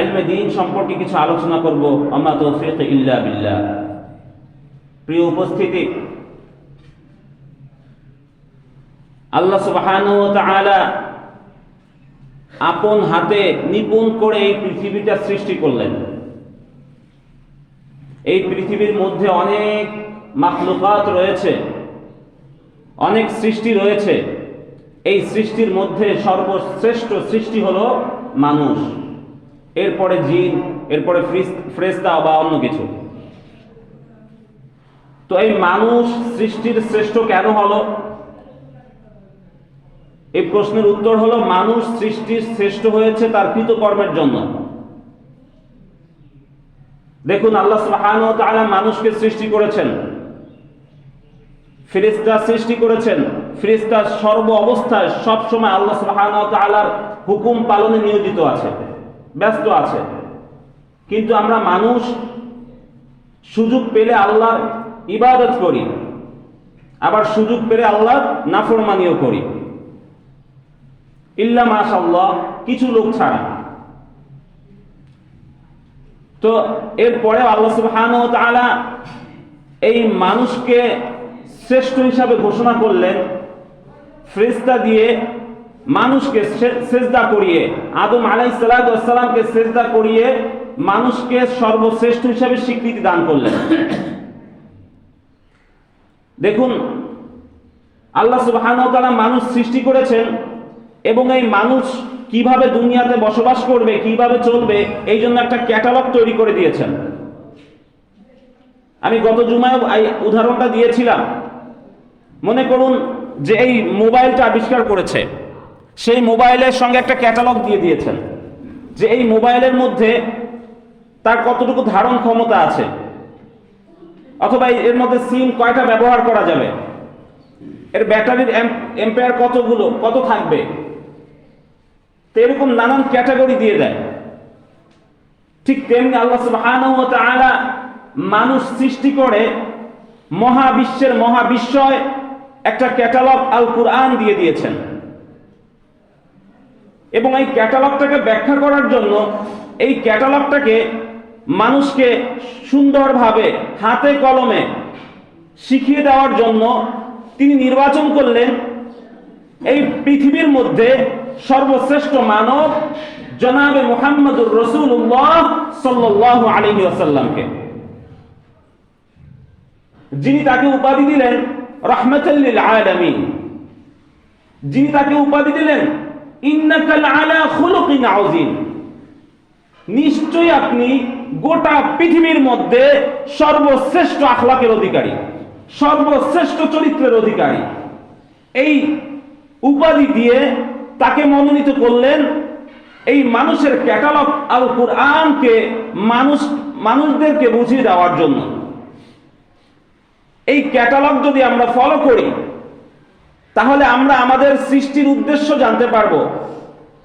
ইলমে দ্বীন সম্পর্কে কিছু আলোচনা করব। আম্মা তৌফিক ইল্লা বিল্লাহ। প্রিয় উপস্থিতি, আল্লাহ সুবহানাহু ওয়া তাআলা আপন হাতে নিপুণ করে এই পৃথিবীটা সৃষ্টি করলেন। এই পৃথিবীর মধ্যে অনেক মাখলুকাত রয়েছে, অনেক সৃষ্টি রয়েছে। এই সৃষ্টির মধ্যে সর্বশ্রেষ্ঠ সৃষ্টি হলো মানুষ, এরপরে জিন, এরপরে ফেরেশতা বা অন্য কিছু। তো এই মানুষ সৃষ্টির শ্রেষ্ঠ কেন হলো? এই প্রশ্নের উত্তর হলো, মানুষ সৃষ্টির শ্রেষ্ঠ হয়েছে তার কৃতকর্মের জন্য। দেখুন, আল্লাহ সুবহানাহু ওয়া তাআলা মানুষকে সৃষ্টি করেছেন, ফেরেশতা সৃষ্টি করেছেন। ফেরেশতা সর্ব অবস্থায় সব সময় আল্লাহ সুবহানাহু ওয়া তাআলার হুকুম পালনে নিয়োজিত আছে, ব্যস্ত আছে। কিন্তু আমরা মানুষ সুযোগ পেলে আল্লাহর ইবাদত করি, আবার সুযোগ পেলে আল্লাহর নাফরমানিও করি, ইল্লা মাশাআল্লাহ, কিছু লোক ছাড়া। তো এরপরে আল্লাহ সুবহানাহু ওয়া তাআলা এই মানুষকে শ্রেষ্ঠ হিসাবে ঘোষণা করলেন ফেরেশতা দিয়ে। মানুষকে সেজদা করিয়ে, আদম আলাইহিস সালাতু ওয়াস সালামকে সেজদা করিয়ে মানুষকে সর্বশ্রেষ্ঠ হিসাবে স্বীকৃতি দান করলেন। দেখুন, আল্লাহ সুবহানাহু ওয়া তাআলা মানুষ সৃষ্টি করেছেন এবং এই মানুষ কিভাবে দুনিয়াতে বসবাস করবে, কিভাবে চলবে, এই জন্য একটা ক্যাটালগ তৈরি করে দিয়েছেন। আমি গত জুমায় এই উদাহরণটা দিয়েছিলাম। মনে করুন যে এই মোবাইলটা আবিষ্কার করেছে, সেই মোবাইলের সঙ্গে একটা ক্যাটালগ দিয়ে দিয়েছেন যে এই মোবাইলের মধ্যে তার কতটুকু ধারণ ক্ষমতা আছে, অথবা এর মধ্যে সিম কয়টা ব্যবহার করা যাবে, এর ব্যাটারির এম্পিয়ার কত থাকবে। তো এরকম নানান ক্যাটাগরি দিয়ে দেয়। ঠিক তেমনি আল্লাহ সুবহানাহু ওয়া তাআলা মানুষ সৃষ্টি করে মহাবিশ্বের মহাবিশ্বয় একটা ক্যাটালগ আল কুরআন দিয়ে দিয়েছেন। এবং এই ক্যাটালগটাকে ব্যাখ্যা করার জন্য, এই ক্যাটালগটাকে মানুষকে সুন্দরভাবে হাতে কলমে শিখিয়ে দেওয়ার জন্য তিনি নির্বাচন করলেন এই পৃথিবীর মধ্যে সর্বশ্রেষ্ঠ মানব জনাবে মুহাম্মদুর রাসূলুল্লাহ সাল্লাল্লাহু আলাইহি ওয়াসাল্লামকে, যিনি তাকে উপাধি দিলেন রাহমাতাল লিল আলামিন, যিনি তাকে উপাধি দিলেন ইন্নাকা আলা খুলুকিন আযীম। নিশ্চয়ই আপনি গোটা পৃথিবীর মধ্যে সর্বশ্রেষ্ঠ আখলাকের অধিকারী, সর্বশ্রেষ্ঠ চরিত্রের অধিকারী। এই উপাধি দিয়ে তাকে মনোনীত করলেন এই মানুষের ক্যাটালগ আল কুরআনকে মানুষদেরকে বুঝিয়ে দেওয়ার জন্য। এই ক্যাটালগ যদি আমরা ফলো করি, তাহলে আমরা আমাদের সৃষ্টির উদ্দেশ্য জানতে পারবো,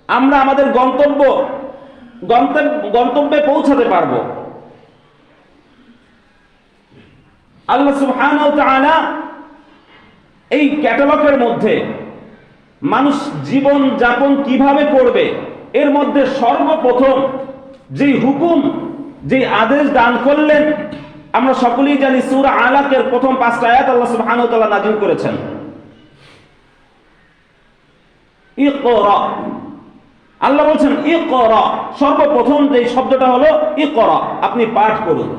আমরা আমাদের গন্তব্যে পৌঁছাতে পারবো। আল্লাহ সুবহানাহু ওয়া তাআলা এই ক্যাটালগের মধ্যে মানুষ জীবন যাপন কিভাবে করবে, এর মধ্যে সর্বপ্রথম যেই হুকুম, যেই আদেশ দান করলেন, আমরা সকলেই জানি সূরা আলাকের প্রথম 5টা আয়াত আল্লাহ সুবহানাহু ওয়া তাআলা নাযিল করেছেন। ইকরা, আল্লাহ বলছেন ইকরা, সর্বপ্রথম যে শব্দটা হলো ইকরা, আপনি পাঠ করুন।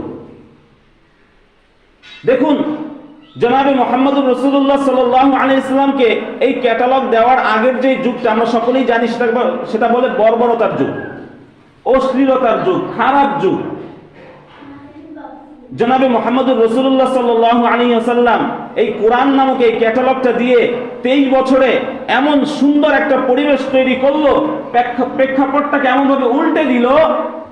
দেখুন, জনাবে মুহাম্মদুর রাসূলুল্লাহ সাল্লাল্লাহু আলাইহি ওয়াসাল্লামকে এই ক্যাটালগ দেওয়ার আগের যে যুগটা আমরা সকলেই জানি, সেটা বলে বর্বরতার যুগ, অশ্লীলতার যুগ, খারাপ যুগ। জনাবে মুহাম্মদুর রাসূলুল্লাহ সাল্লাল্লাহু আলাইহি ওয়াসাল্লাম এই কোরআন নামক এই ক্যাটালগটা দিয়ে 23 বছরে এমন সুন্দর একটা পরিবেশ তৈরি করলো, প্রেক্ষাপটটাকে এমনভাবে উল্টে দিল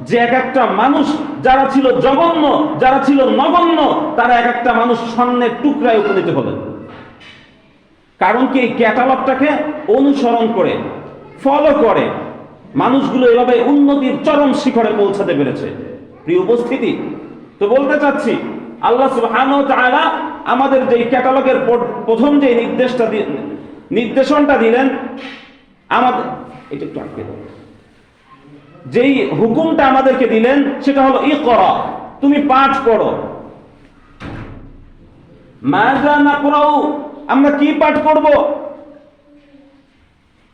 যে এক একটা মানুষ যারা ছিল জঘন্য, যারা ছিল নগণ্য, তারা এক একটা মানুষ স্বর্ণের টুকরায় উপনীত হলেন। কারণ কি, এই ক্যাটালগটাকে অনুসরণ করে, ফলো করে মানুষগুলো এভাবে উন্নতির চরম শিখরে পৌঁছাতে পেরেছে। প্রিয় উপস্থিতি, তো বলতে চাচ্ছি, আল্লাহ সুবহানাহু ওয়া তাআলা আমাদের যে ক্যাটালগের প্রথম যে নির্দেশনটা দিলেন, আমাদের এটা একটু আটকে দাও, যেই হুকুমটা আমাদেরকে দিলেন সেটা হলো ইকরা, তুমি পাঠ করো। মাযা নাকরাউ, আমরা কি পাঠ করব?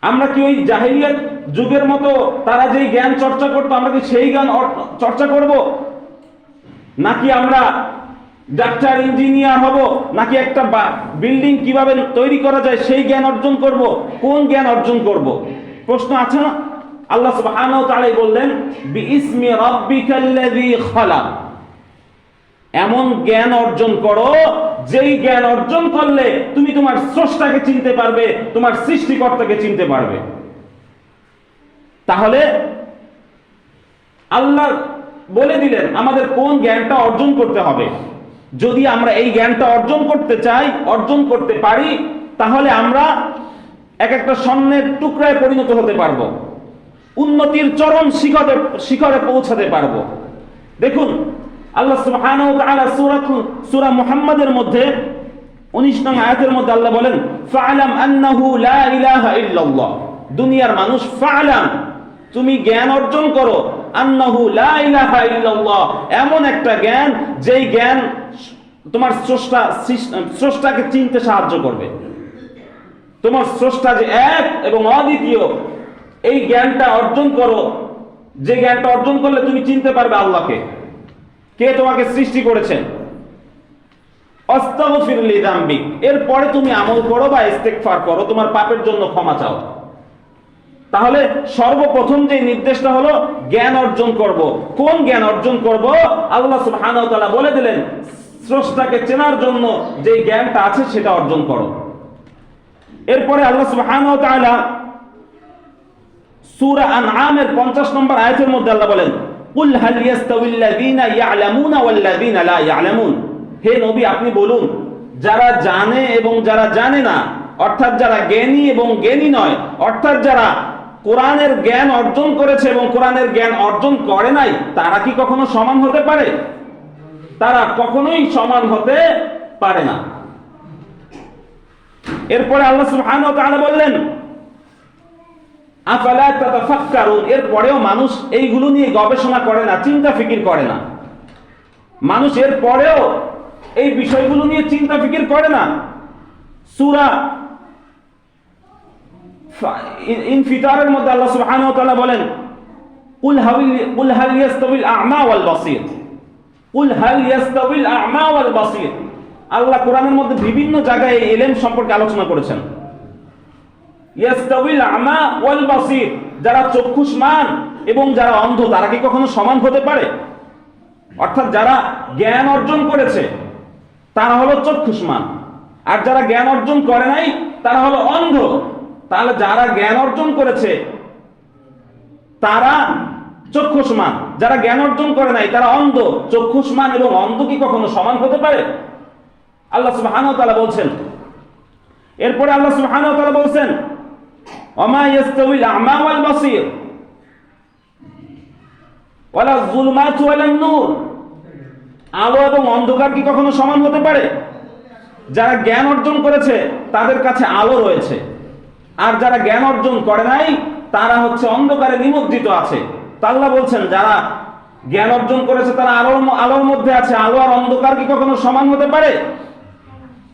আমরা কি ওই জাহিলিয়াত যুগের মতো তারা যেই জ্ঞান চর্চা করতো আমরা কি সেই জ্ঞান চর্চা করব? নাকি আমরা ডাক্তার ইঞ্জিনিয়ার হব? নাকি একটা বিল্ডিং কিভাবে তৈরি করা যায় সেই জ্ঞান অর্জন করব? কোন জ্ঞান অর্জন করব? প্রশ্ন আছে না? আল্লাহ সুবহানাহু ওয়া তাআলা বললেন বিইসমি রাব্বিকাল্লাযী খালাক, এমন জ্ঞান অর্জন করো যেই জ্ঞান অর্জন করলে তুমি তোমার স্রষ্টাকে চিনতে পারবে, তোমার সৃষ্টিকর্তাকে চিনতে পারবে। তাহলে আল্লাহ বলে দিলেন আমাদের কোন জ্ঞানটা অর্জন করতে হবে। যদি আমরা এই জ্ঞানটা অর্জন করতে চাই, অর্জন করতে পারি, তাহলে আমরা এক একটা স্বর্ণের টুকরায় পরিণত হতে পারবো, উন্নতির চরম শিখরে পৌঁছাতে পারবো। দেখুন আল্লাহ সুবহানাহু ওয়া তাআলা সূরা মুহাম্মাদের মধ্যে 19 নং আয়াতের মধ্যে আল্লাহ বলেন ফা'লাম আন্নাহু লা ইলাহা ইল্লাল্লাহ, দুনিয়ার মানুষ ফা'লাম, তুমি জ্ঞান অর্জন করো, আন্নাহু লা ইলাহা ইল্লাল্লাহ, এমন একটা জ্ঞান যেই জ্ঞান তোমার স্রষ্টাকে চিনতে সাহায্য করবে। তোমার স্রষ্টা যে এক এবং অদ্বিতীয়, এই জ্ঞানটা অর্জন করো, যে জ্ঞানটা অর্জন করলে তুমি চিনতে পারবে আল্লাহকে, কে তোমাকে সৃষ্টি করেছেন। আস্তাগফির লিযামবিক, এরপরে তুমি আমল করো বা ইস্তেগফার করো, তোমার পাপের জন্য ক্ষমা চাও। তাহলে সর্বপ্রথম যে নির্দেশটা হলো জ্ঞান অর্জন করব। কোন জ্ঞান অর্জন করব? আল্লাহ সুবহানাহু ওয়া তাআলা বলে দিলেন স্রষ্টাকে চেনার জন্য যে জ্ঞানটা আছে সেটা অর্জন করো। এরপরে আল্লাহ সুবহানাহু ওয়া তাআলা সূরা আনআমের 50 নম্বর আয়াতের মধ্যে আল্লাহ বলেন কুল হাল ইয়াস্তাউিল্লাযীনা ইয়ালামুনা ওয়াল্লাযীনা লা ইয়ালামুন, হে নবী আপনি বলুন যারা জানে এবং যারা জানে না, অর্থাৎ যারা জ্ঞানী এবং জ্ঞানী নয়, অর্থাৎ যারা কোরআনের জ্ঞান অর্জন করেছে এবং কোরআনের জ্ঞান অর্জন করে নাই, তারা কি কখনো সমান হতে পারে? তারা কখনোই সমান হতে পারে না। এরপরে আল্লাহ সুবহানাহু ওয়া তাআলা বললেন আফালা তাতাফাক্কারুন, এরপরেও মানুষ এইগুলো নিয়ে গবেষণা করে না, চিন্তা ফিকির করে না। মানুষ এরপরেও এই বিষয়গুলো নিয়ে চিন্তা ফিকির করে না। সূরা ইনফিতারের মধ্যে আল্লাহ সুবহানাহু ওয়া তাআলা বলেন কুল হাল ইয়াস্তাবিল আ'মা ওয়াল বাসীর, কুল হাল ইয়াস্তাবিল আ'মা ওয়াল বাসীর। আল্লাহ কোরআনের মধ্যে বিভিন্ন জায়গায় এই ইলম সম্পর্কে আলোচনা করেছেন। ইয়াস্তাবিল আ'মা ওয়াল বাসীর, যারা চক্ষুষ্মান এবং যারা অন্ধ তারা কি কখনো সমান হতে পারে? অর্থাৎ যারা জ্ঞান অর্জন করেছে তারা হলো চক্ষুষ্মান, আর যারা জ্ঞান অর্জন করে নাই তারা হলো অন্ধ। তাহলে যারা জ্ঞান অর্জন করেছে তারা চক্ষুষ্মান, যারা জ্ঞান অর্জন করে নাই তারা অন্ধ। চক্ষুষ্মান এবং অন্ধ কি কখনো সমান হতে পারে? আল্লাহ সুবহানাহু ওয়া তাআলা বলছেন। এরপরে আল্লাহ সুবহানাহু ওয়া তাআলা বলছেন ওমা ইয়াস্তাউিল আ'মা ওয়াল বাসীর ওয়ালা যুলমাতু ওয়ালান নূর, আলো এবং অন্ধকার কি কখনো সমান হতে পারে? যারা জ্ঞান অর্জন করেছে তাদের কাছে আলো রয়েছে, আর যারা জ্ঞান অর্জন করে নাই তারা হচ্ছে অন্ধকারে নিমজ্জিত আছে। তা আল্লাহ বলছেন যারা জ্ঞান অর্জন করেছে তারা আলোর মধ্যে আছে, আলো আর অন্ধকার কি কখনো সমান হতে পারে?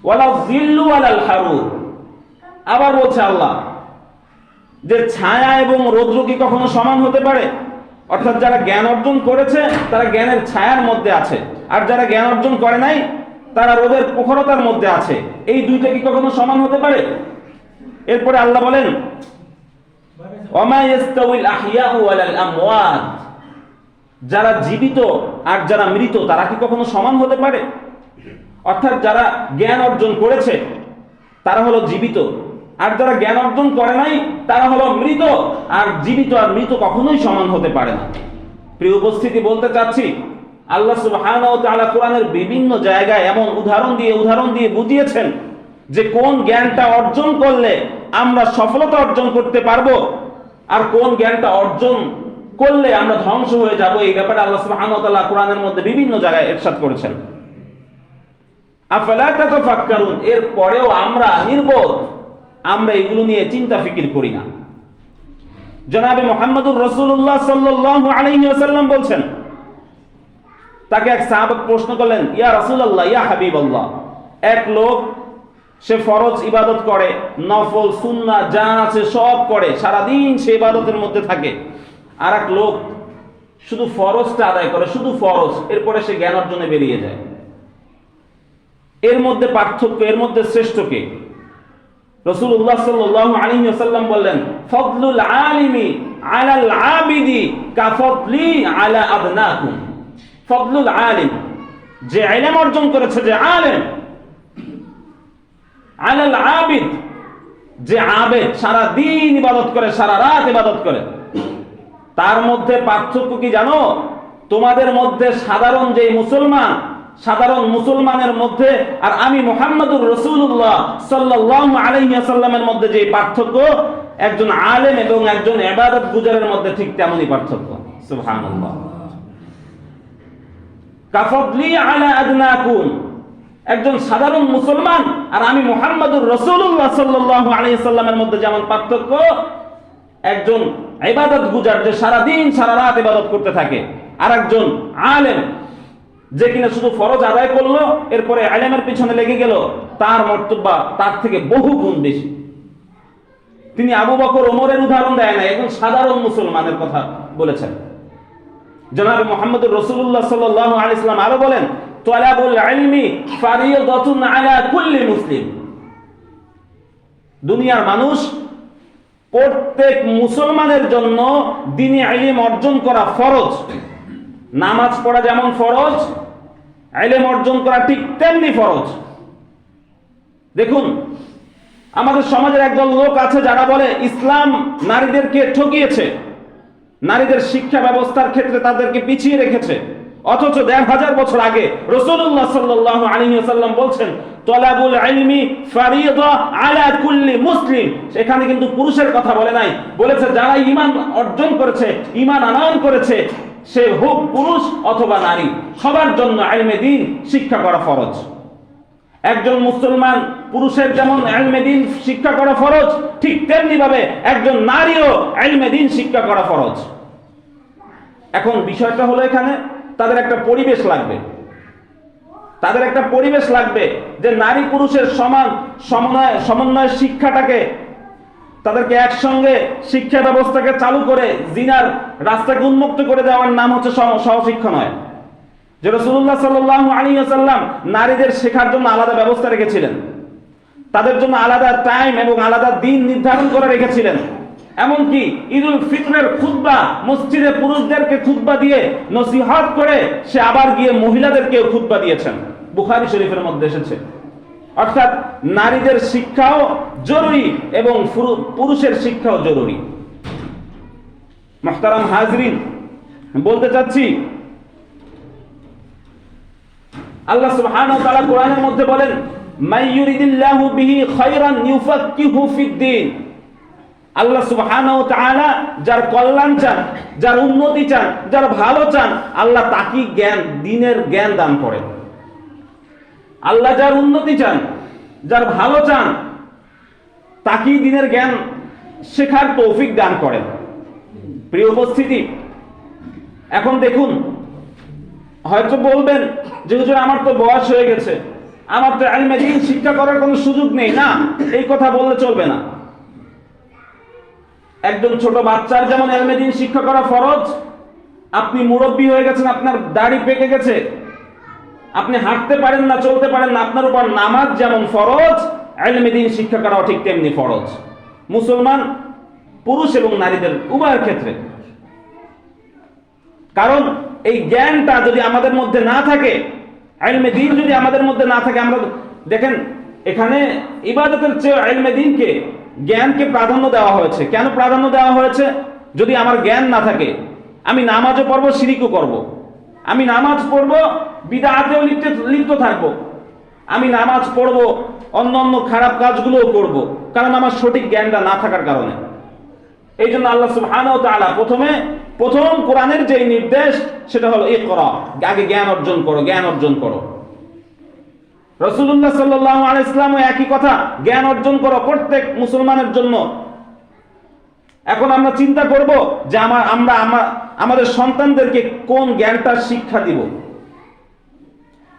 ওয়ালা যিল্লু ওয়ালাল হারুর, আবার বলছে আল্লাহ যে ছায়া এবং রৌদ্র কি কখনো সমান হতে পারে? অর্থাৎ যারা জ্ঞান অর্জন করেছে তারা জ্ঞানের ছায়ার মধ্যে আছে, আর যারা জ্ঞান অর্জন করে নাই তারা রোদের প্রখরতার মধ্যে আছে। এই দুইটা কি কখনো সমান হতে পারে? এরপরে আল্লাহ বলেন ওমা ইয়াস্তাউিল আহইয়াউ ওয়ালাল আমওয়াত, যারা জীবিত আর যারা মৃত তারা কি কখনো সমান হতে পারে? অর্থাৎ যারা জ্ঞান অর্জন করেছে তারা হলো জীবিত, আর যারা জ্ঞান অর্জন করে নাই তারা হলো মৃত। আর জীবিত আর মৃত কখনোই সমান হতে পারে না। প্রিয় উপস্থিতি, বলতে চাচ্ছি আল্লাহ সুবহানাহু ওয়া তাআলা কোরআনের বিভিন্ন জায়গায় এমন উদাহরণ দিয়ে বুঝিয়েছেন যে কোন জ্ঞানটা অর্জন করলে আমরা সফলতা অর্জন করতে পারবো, আর কোন জ্ঞানটা অর্জন করলে আমরা ধ্বংস হয়ে যাব। এই ব্যাপারে আল্লাহ সুবহানাহু ওয়া তাআলা কোরআনের মধ্যে বিভিন্ন জায়গায় ইরশাদ করেছেন। আফালা তাতাফাক্কারুন, এরপরেও আমরা নির্বোধ, আমরা এগুলো নিয়ে চিন্তা ফিকির করি না। জনাবে মুহাম্মদুর রাসূলুল্লাহ সাল্লাল্লাহু আলাইহি ওয়াসাল্লাম বলছেন, তাকে এক সাহাবা প্রশ্ন করলেন, ইয়া রাসূলুল্লাহ, ইয়া হাবিবাল্লাহ, এক লোক সে ফরজ ইবাদত করে, নফল সুন্নাহ যা আছে সব করে, সারাদিন সে ইবাদতের মধ্যে থাকে। আর এক লোক শুধু ফরজটা আদায় করে, শুধু ফরজ, এরপরে সে জ্ঞান অর্জনে বেরিয়ে যায়। এর মধ্যে পার্থক্য, এর মধ্যে শ্রেষ্ঠ কে? রাসূলুল্লাহ সাল্লাল্লাহু আলাইহি ওয়াসাল্লাম বললেন, ফাদলুল আলিমি আলাল আবিদি কাফদলি আলা আদনাকুম। ফাদলুল আলিম, যে ইলম অর্জন করেছে, যে আলেম, আলাল আবিদ, যে আবেদ, সারা দিন ইবাদত করে, সারা রাত ইবাদত করে, তার মধ্যে পার্থক্য কি জানো? তোমাদের মধ্যে সাধারণ যে মুসলমান, সাধারণ মুসলমানের মধ্যে আর আমি মুহাম্মদুর রাসূলুল্লাহ সাল্লাল্লাহু আলাইহি ওয়াসাল্লামের মধ্যে যে পার্থক্য, একজন আলেম এবং একজন ইবাদত গুজারের মধ্যে ঠিক তেমনই পার্থক্য। সুবহানাল্লাহ। কাফদলি আলা আদনাকুম, একজন সাধারণ মুসলমান আর আমি মুহাম্মদুর রাসূলুল্লাহ সাল্লাল্লাহু আলাইহি ওয়াসাল্লামের মধ্যে যেমন পার্থক্য, একজন ইবাদত গুজার যে সারা দিন সারা রাত ইবাদত করতে থাকে, আর একজন আলেম যে কিনা শুধু ফরজ আদায় করলো, এরপরে ইলমের পিছনে লেগে গেল, তার মর্তবা তার থেকে বহু গুণ বেশি। তিনি আবু বকর ওমরের উদাহরণ দেয় না, একজন সাধারণ মুসলমানের কথা বলেছেন। জনাবে মুহাম্মদুর রাসূলুল্লাহ সাল্লাল্লাহু আলাইহি ওয়াসাল্লাম আরো বলেন, তালাবুল ইলমি ফারিয়াদাতুন আলা কুল্লি মুসলিম। দুনিয়ার মানুষ, প্রত্যেক মুসলমানের জন্য দ্বীনি ইলম অর্জন করা ফরজ। নামাজ পড়া যেমন ফরজ, ইলম অর্জন করা ঠিক তেমনি ফরজ। দেখুন, আমাদের সমাজের একদল লোক আছে যারা বলে ইসলাম নারীদেরকে ঠকিয়েছে, নারীদের শিক্ষা ব্যবস্থার ক্ষেত্রে তাদেরকে পিছিয়ে রেখেছে। অথচ ১৫০০ বছর আগে রাসূলুল্লাহ সাল্লাল্লাহু আলাইহি ওয়াসাল্লাম বলছেন, তালাবুল ইলমি ফারিয়দা আলা কুল্লি মুসলিম। সেখানে কিন্তু পুরুষের কথা বলে নাই, বলেছে যারা ঈমান অর্জন করেছে, ঈমান আনয়ন করেছে, সে হোক পুরুষ অথবা নারী, সবার জন্য ইলমে দ্বীন শিক্ষা করা ফরজ। একজন মুসলমান পুরুষের যেমন ইলমে দ্বীন শিক্ষা করা ফরজ, ঠিক তেমনি ভাবে একজন নারীও ইলমে দ্বীন শিক্ষা করা ফরজ। এখন বিষয়টা হলো, এখানে তাদের একটা পরিবেশ লাগবে, তাদের একটা পরিবেশ লাগবে যে নারী পুরুষের সমান সমন্বয় শিক্ষাটাকে, তাদেরকে একসঙ্গে শিক্ষা ব্যবস্থাকে চালু করে জিনার রাস্তাকে উন্মুক্ত করে দেওয়ার নাম হচ্ছে সহশিক্ষা নয়। যে রাসূলুল্লাহ সাল্লাল্লাহু আলাইহি ওয়াসাল্লাম নারীদের শেখার জন্য আলাদা ব্যবস্থা রেখেছিলেন, তাদের জন্য আলাদা টাইম এবং আলাদা দিন নির্ধারণ করে রেখেছিলেন। এমনকি ঈদুল ফিতরের খুতবা মসজিদে পুরুষদেরকে খুতবা দিয়ে নসিহত করে সে আবার গিয়ে মহিলাদেরকেও খুতবা দিয়েছেন, বুখারী শরীফের মধ্যে এসেছে। অর্থাৎ নারীদের শিক্ষাও জরুরি এবং পুরুষের শিক্ষাও জরুরি। মুহতারাম হাজরিন, বলতে চাচ্ছি, আল্লাহ সুবহানাহু ওয়া তাআলা কোরআনের মধ্যে বলেন, মাইয়ুরিদিল্লাহু বিহি খায়রান ইউফাক্কিহু ফিদ্দীন। আল্লাহ সুবহানাহু ওয়া তাআলা যার কল্যাণ চান, যার উন্নতি চান, যার ভালো চান, আল্লাহ তাকে দ্বীনের জ্ঞান দান করেন। আল্লাহ যার উন্নতি চান, যার ভালো চান, তাকে দ্বীনের জ্ঞান শেখার তৌফিক দান করেন। প্রিয় উপস্থিতি, এখন দেখুন, হয়তো বলবেন যে হুজুর আমার তো বয়স হয়ে গেছে, আমার তো ইলমে দ্বীন শিক্ষা করার কোনো সুযোগ নেই। না, এই কথা বললে চলবে না। একজন ছোট বাচ্চার যেমন ইলমে দ্বীন শিক্ষা করা ফরজ, আপনি মুরব্বী হয়ে গেছেন, আপনার দাড়ি পেকে গেছে, আপনি হাঁটতে পারেন না, চলতে পারেন না, আপনার উপর নামাজ যেমন ফরজ, ইলমে দ্বীন শিক্ষা করাও ঠিক তেমনি ফরজ, মুসলমান পুরুষ এবং নারীদের উভয়ের ক্ষেত্রে। কারণ এই জ্ঞানটা যদি আমাদের মধ্যে না থাকে, ইলমে দ্বীন যদি আমাদের মধ্যে না থাকে, আমরা দেখেন এখানে ইবাদতের চেয়ে ইলমে দ্বীনকে, জ্ঞানকে প্রাধান্য দেওয়া হয়েছে। কেন প্রাধান্য দেওয়া হয়েছে? যদি আমার জ্ঞান না থাকে, আমি নামাজও পড়বো, শিরিকও করব। আমি নামাজ পড়বো, বিদআতেও লিপ্ত থাকবো। আমি নামাজ পড়বো, অন্য অন্য খারাপ কাজগুলোও করব, কারণ আমার সঠিক জ্ঞানটা না থাকার কারণে। এই জন্য আল্লাহ সুবহানাহু ওয়া তাআলা প্রথম কোরআনের যে নির্দেশ, সেটা হলো ইকরা, আগে জ্ঞান অর্জন করো, জ্ঞান অর্জন করো। রাসূলুল্লাহ সাল্লাল্লাহু আলাইহি ওয়াসাল্লাম একই কথা, জ্ঞান অর্জন করো প্রত্যেক মুসলমানের জন্য। এখন আমরা চিন্তা করব যে আমাদের সন্তানদেরকে কোন জ্ঞানটা শিক্ষা দিব।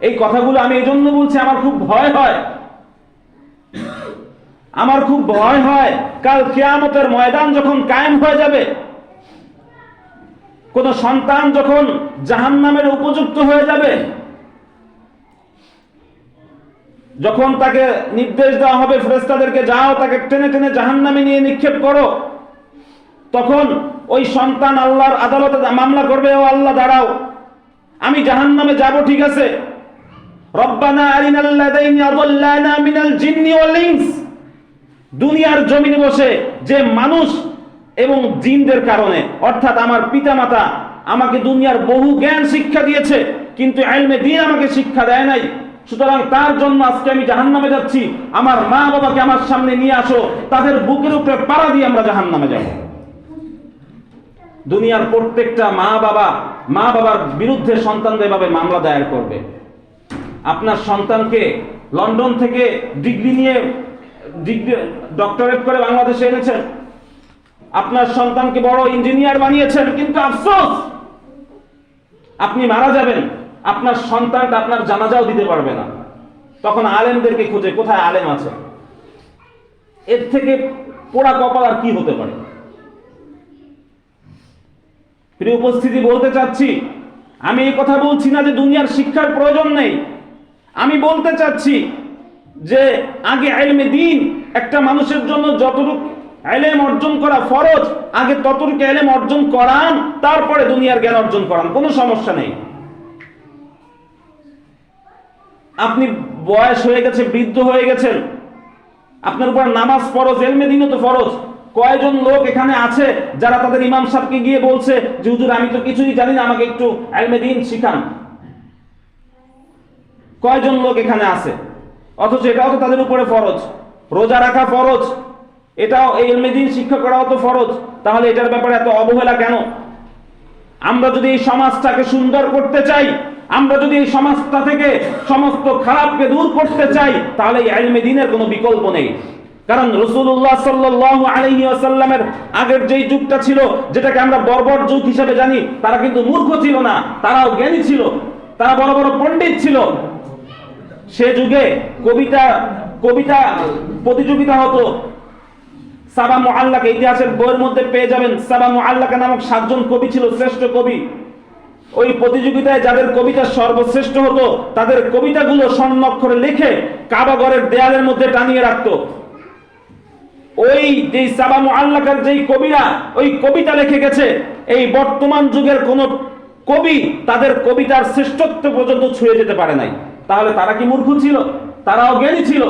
এই কথাগুলো আমি এই জন্য বলছি, আমার খুব ভয় হয়, আমার খুব ভয় হয় কাল কিয়ামতের ময়দান যখন কায়েম হয়ে যাবে, কোন সন্তান যখন জাহান্নামের উপযুক্ত হয়ে যাবে, যখন তাকে নির্দেশ দেওয়া হবে ফেরেশতাদেরকে, যাও তাকে টেনে টেনে জাহান্নামে নিয়ে নিক্ষেপ করো, তখন ওই সন্তান আল্লাহর আদালতে মামলা করবে, ও আল্লাহ দাঁড়াও, আমি জাহান্নামে যাব ঠিক আছে, রব্বানা আরিনাল লাযাইনি আযাল্লানা মিনাল জিন্নি ওয়াল ইনস, দুনিয়ার জমিনে বসে যে মানুষ এবং জিনদের কারণে, অর্থাৎ আমার পিতামাতা আমাকে দুনিয়ার বহু জ্ঞান শিক্ষা দিয়েছে, কিন্তু ইলমে দ্বীন আমাকে শিক্ষা দেয় নাই, সুতরাং তার জন্য আজকে আমি জাহান্নামে যাচ্ছি, আমার মা বাবাকে আমার সামনে নিয়ে আসো, তাদের বুকের উপরে পাড়া দিয়ে আমরা জাহান্নামে যাব। দুনিয়ার প্রত্যেকটা মা বাবার বিরুদ্ধে সন্তানদের এভাবে মামলা দায়ের করবে। আপনার সন্তানকে লন্ডন থেকে ডিগ্রি ডক্টরেট করে বাংলাদেশে এনেছেন, আপনার সন্তানকে বড় ইঞ্জিনিয়ার বানিয়েছেন, কিন্তু আফসোস আপনি মারা যাবেন, আপনার সন্তানটা আপনার জানাজাও দিতে পারবে না। তখন আলেমদেরকে খুঁজে, কোথায় আলেম আছে? এর থেকে পোড়া কপাল আর কি হতে পারে? প্রিয় উপস্থিতি, বলতে চাচ্ছি, আমি এই কথা বলছি না যে দুনিয়ার শিক্ষার প্রয়োজন নেই, আমি বলতে চাচ্ছি যে আগে ইলমে দ্বীন একটা মানুষের জন্য যতটুকু ইলম অর্জন করা ফরজ, আগে ততটুকু ইলম অর্জন করান, তারপরে দুনিয়ার জ্ঞান অর্জন করান, কোনো সমস্যা নেই। আপনি বয়স হয়ে গেছে, বৃদ্ধ হয়ে গেছেন, আপনার উপর নামাজ ফরজ, ইলমে দ্বীনও তো ফরজ। কয়জন লোক এখানে আছে যারা তাদের ইমাম সাহেবকে গিয়ে বলছে যে হুজুর আমি তো কিছুই জানি না, আমাকে একটু ইলমে দ্বীন শিখান? কয়জন লোক এখানে আছে? অথচ এটাও তো তাদের উপরে ফরজ। রোজা রাখা ফরজ, এটাও এই ইলমে দ্বীন শিক্ষা করাও তো ফরজ। তাহলে এটার ব্যাপারে এত অবহেলা কেন? আমরা যদি এই সমাজটাকে সুন্দর করতে চাই, আমরা যদি এই সমাজটা থেকে সমস্ত খারাপকে দূর করতে চাই, তাহলে এই ইলমে দ্বীনের কোনো বিকল্প নেই। কারণ রাসূলুল্লাহ সাল্লাল্লাহু আলাইহি ওয়াসাল্লামের আগের যেই যুগটা ছিল, যেটাকে আমরা বর্বর যুগ হিসেবে জানি, তারা কিন্তু মূর্খ ছিল না, তারাও জ্ঞানী ছিল, তারা বড় বড় পণ্ডিত ছিল। সে যুগে কবিতা প্রতিযোগিতা হতো। সাবা মুআল্লাকা, ইতিহাসের বইয়ের মধ্যে পেয়ে যাবেন, সাবা মুআল্লাকা নামক 7 জন কবি ছিল, শ্রেষ্ঠ কবি। ওই প্রতিযোগিতায় যাদের কবিতা সর্বশ্রেষ্ঠ হতো, তাদের কবিতাগুলো স্বর্ণাক্ষরে লিখে কাবাগরের দেয়ালের মধ্যে টানিয়ে রাখতো। ওই যে সাবা মুআল্লাকার যেই কবিরা ওই কবিতা লিখে গেছে, এই বর্তমান যুগের কোন কবি তাদের কবিতার শ্রেষ্ঠত্ব পর্যন্ত ছুঁয়ে যেতে পারে নাই। তাহলে তারা কি মূর্খ ছিল? তারাও জ্ঞানী ছিল,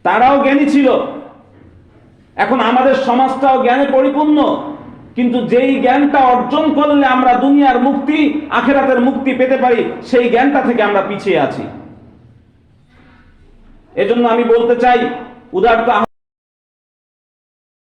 তারাও জ্ঞানী ছিল। এখন আমাদের সমাজটাও জ্ঞানে পরিপূর্ণ, কিন্তু যেই জ্ঞানটা অর্জন করলে আমরা দুনিয়ার মুক্তি, আখিরাতের মুক্তি পেতে পারি, সেই জ্ঞানটা থেকে আমরা পিছিয়ে আছি। এজন্য আমি বলতে চাই, উদারতা